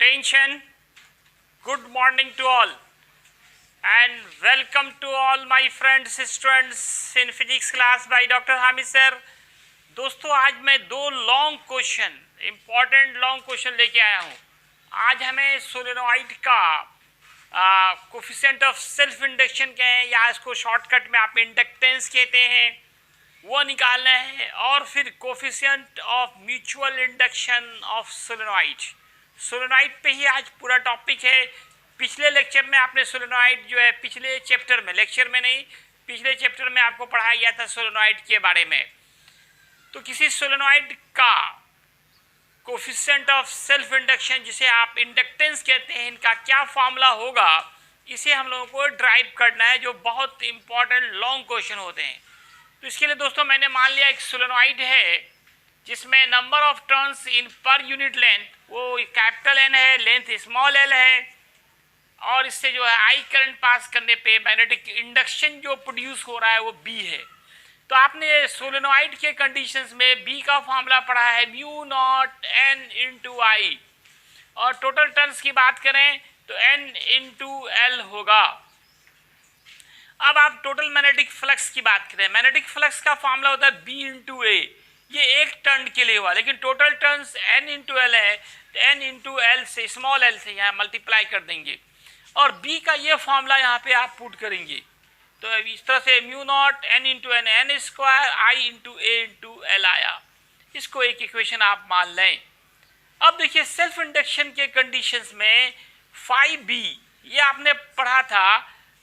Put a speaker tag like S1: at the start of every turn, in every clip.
S1: Attention, good morning to all and welcome to all my friends students in physics class by Dr. Hamid sir। दोस्तों आज मैं दो long question important long question लेके आया हूँ। आज हमें सोलेनोइड का कोफिशिएंट ऑफ सेल्फ इंडक्शन कहें या इसको शॉर्टकट में आप इंडक्टेंस कहते हैं वो निकालना है, और फिर coefficient of mutual induction of solenoid. Solenoid पे ही आज पूरा टॉपिक है। पिछले लेक्चर में आपने सोलेनोइड जो है पिछले चैप्टर में, लेक्चर में नहीं, पिछले चैप्टर में आपको पढ़ाया गया था सोलेनोइड के बारे में। तो किसी सोलेनोइड का कोफिशिएंट ऑफ सेल्फ इंडक्शन जिसे आप इंडक्टेंस कहते हैं, इनका क्या फॉर्मूला होगा, इसे हम लोगों को ड्राइव करना है, जो बहुत इंपॉर्टेंट लॉन्ग क्वेश्चन होते हैं। तो इसके लिए दोस्तों मैंने मान लिया एक सोलेनोइड है जिसमें number of turns in per unit length वो कैपिटल एन है, लेंथ स्मॉल एल है, और इससे जो है आई करंट पास करने पे मैग्नेटिक इंडक्शन जो प्रोड्यूस हो रहा है वो बी है। तो आपने सोलेनोइड के कंडीशंस में बी का फॉर्मूला पढ़ा है म्यू नॉट एन इंटू आई, और टोटल टर्न्स की बात करें तो एन इंटू एल होगा। अब आप टोटल मैग्नेटिक फ्लक्स की बात करें, मैग्नेटिक फ्लक्स का फॉर्मूला होता है बी इंटू ए, ये एक टर्न के लिए हुआ, लेकिन total turns N into L है, तो एन इंटू एल से स्मॉल एल से यहाँ मल्टीप्लाई कर देंगे, और बी का ये फॉर्मूला यहाँ पे आप पुट करेंगे। तो इस तरह से mu naught n into n, n square i into A into l आया। इसको एक इक्वेशन आप मान लें। अब देखिए सेल्फ इंडक्शन के कंडीशंस में फाइव बी, ये आपने पढ़ा था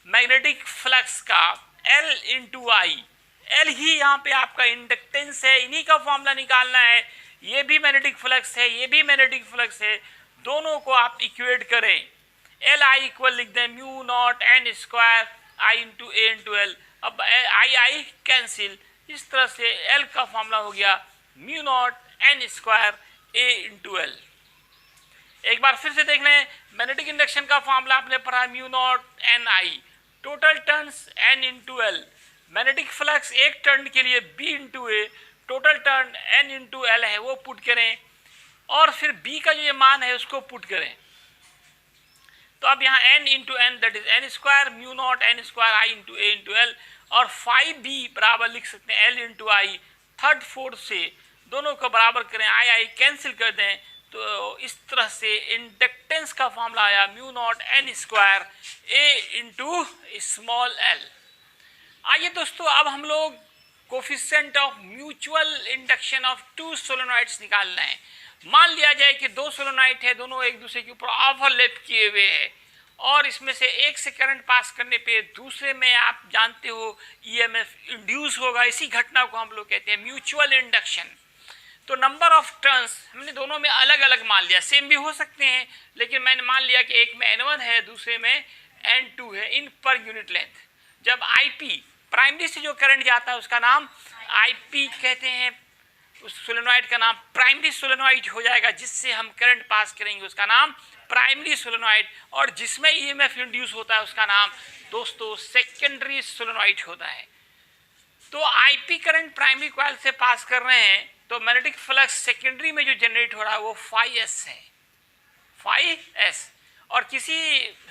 S1: मैग्नेटिक फ्लक्स का एल इंटू आई, एल ही यहाँ पे आपका इंडक्टेंस है, इन्हीं का फॉर्मूला निकालना है। ये भी मैग्नेटिक फ्लक्स है, ये भी मैग्नेटिक फ्लक्स है, दोनों को आप इक्वेट करें। एल आई इक्वल लिख दें mu naught n square i into A into L. अब आई आई कैंसिल, इस तरह से एल का फॉर्मूला हो गया mu naught n square A into L. एक बार फिर से देख लें, मैग्नेटिक इंडक्शन का फॉर्मूला आपने पढ़ा mu naught N I, total turns N into L, magnetic flux एक टर्न के लिए B into A, total turn N into L है वो पुट करें, और फिर बी का जो ये मान है उसको पुट करें। तो अब यहाँ n into n that is n square mu naught n square i into A into l, और फाइव बी बराबर लिख सकते हैं l into i, third fourth से दोनों को बराबर करें, आई आई कैंसिल कर दें, तो इस तरह से इंडक्टेंस का फॉर्मूला आया mu naught n square A into small l. आइए दोस्तों अब हम लोग coefficient of mutual induction of two solenoids निकालना है। मान लिया जाए कि दो सोलेनोइड है, दोनों एक दूसरे के ऊपर ओवरलैप किए हुए हैं, और इसमें से एक से करंट पास करने पे दूसरे में आप जानते हो ईएमएफ इंड्यूस होगा। इसी घटना को हम लोग कहते हैं म्यूचुअल इंडक्शन। तो नंबर ऑफ टर्न्स हमने दोनों में अलग अलग मान लिया, सेम भी हो सकते हैं, लेकिन मैंने मान लिया कि एक में N1 है, दूसरे में N2 है इन पर यूनिट लेंथ। जब IP प्राइमरी से जो करंट जाता है उसका नाम IP कहते हैं, उस सोलेनोइड का नाम प्राइमरी सोलेनोइड हो जाएगा, जिससे हम करंट पास करेंगे उसका नाम प्राइमरी सोलेनोइड, और जिसमें ईएमएफ इंड्यूस होता है उसका नाम दोस्तों सेकेंडरी सोलेनोइड होता है। तो IP करंट प्राइमरी कॉइल से पास कर रहे हैं, तो मैग्नेटिक फ्लक्स सेकेंडरी में जो जनरेट हो रहा है वो फाई एस है, फाई एस। और किसी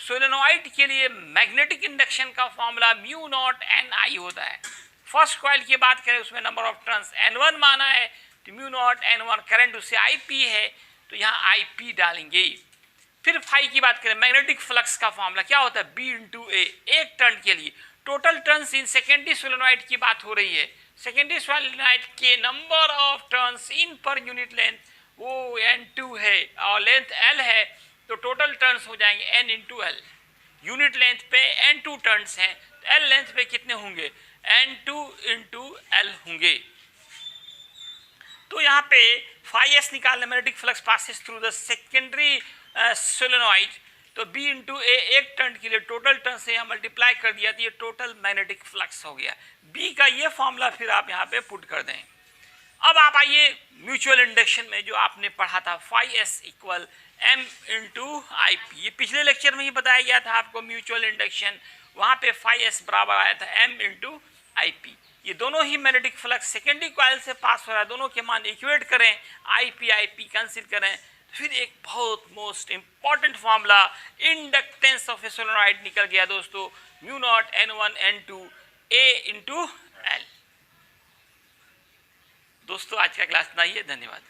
S1: सोलेनोइड के लिए मैग्नेटिक इंडक्शन का फॉर्मूला म्यू नॉट एन आई होता है। फर्स्ट कॉइल की बात करें उसमें नंबर ऑफ टर्न्स N1 माना है, तो म्यू नॉट N1, करंट उससे IP है, तो यहाँ IP डालेंगे। फिर फाई की बात करें, मैग्नेटिक फ्लक्स का फॉर्मूला क्या होता है B इंटू ए, एक टर्न के लिए। Total turns in secondary solenoid की बात हो रही है, सेकेंडरी सोलेनोइड के number of turns in per unit length वो N2 है और लेंथ L है, तो टोटल टर्न्स हो जाएंगे N into L. Unit length पे N2 टर्न्स हैं, तो L लेंथ पे कितने होंगे N2 इंटू एल होंगे। तो यहाँ पे फाई एस निकालने magnetic flux passes through the secondary solenoid, तो B इंटू ए एक टर्न के लिए टोटल टर्न से यहाँ मल्टीप्लाई कर दिया, तो ये टोटल मैग्नेटिक फ्लक्स हो गया। B का ये फॉर्मूला फिर आप यहाँ पे पुट कर दें। अब आप आइए म्यूचुअल इंडक्शन में जो आपने पढ़ा था phi S equal M into i p, ये पिछले लेक्चर में ही बताया गया था आपको म्यूचुअल इंडक्शन, वहाँ पे फाई एस बराबर आया था M इंटू आई पी। ये दोनों ही मैग्नेटिक फ्लक्स सेकेंडरी कॉइल से पास हो रहा है, दोनों के मान इक्वेट करें, आई पी कैंसिल करें, फिर एक बहुत most important formula inductance of A solenoid निकल गया दोस्तों, mu naught N1 N2 A into L। दोस्तों आज का क्लास इतना ही है, धन्यवाद।